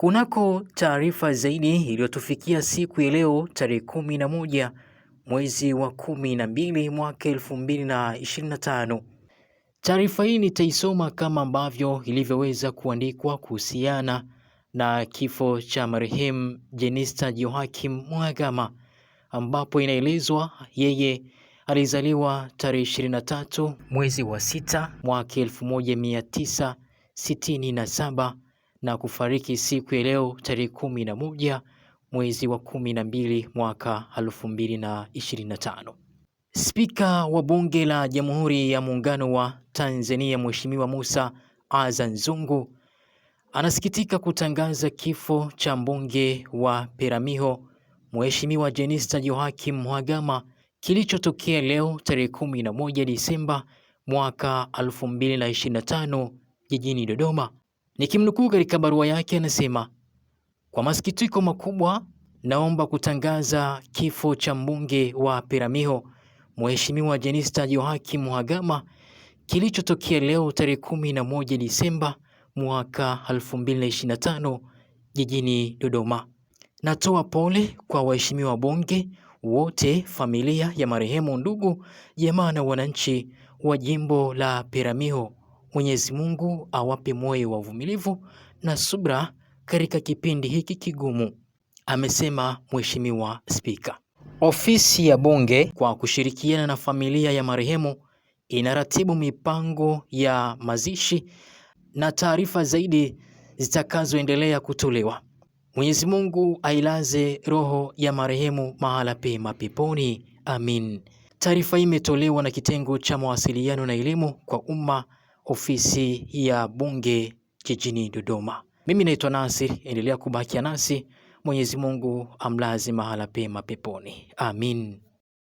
Kunako taarifa zaidi iliyotufikia siku ya leo tarehe 11 mwezi wa 12 mwaka 2025. Taarifa hii nitaisoma kama ambavyo ilivyoweza kuandikwa kuhusiana na kifo cha marehemu Jenista Joakim Mhagama, ambapo inaelezwa yeye alizaliwa tarehe 23 mwezi wa 6 mwaka 1967 na kufariki siku ya leo tarehe 11 mwezi wa 12 mwaka 2025. Spika wa Bunge la Jamhuri ya Muungano wa Tanzania Mheshimiwa Mussa Azzan Zungu anasikitika kutangaza kifo cha mbunge wa Peramiho Mheshimiwa Jenista Joakim Mhagama kilichotokea leo tarehe 11 Disemba mwaka 2025 jijini Dodoma. Nikimnukuu katika barua yake anasema, kwa masikitiko makubwa naomba kutangaza kifo cha mbunge wa Peramiho Mheshimiwa Jenista Joakim Mhagama kilichotokea leo tarehe 11 Disemba mwaka 2025 jijini Dodoma. Natoa pole kwa waheshimiwa wabunge wote, familia ya marehemu, ndugu, jamaa na wananchi wa jimbo la Peramiho. Mwenyezi Mungu awape moyo wa uvumilivu na subra katika kipindi hiki kigumu, amesema Mheshimiwa Spika. Ofisi ya Bunge kwa kushirikiana na familia ya marehemu inaratibu mipango ya mazishi na taarifa zaidi zitakazoendelea kutolewa. Mwenyezi Mungu ailaze roho ya marehemu mahala pema peponi. Amin. Taarifa hii imetolewa na kitengo cha mawasiliano na elimu kwa umma, ofisi ya Bunge jijini Dodoma. Mimi naitwa Nasir, endelea kubakia nasi. Mwenyezi Mungu amlaze mahala pema peponi. Amin.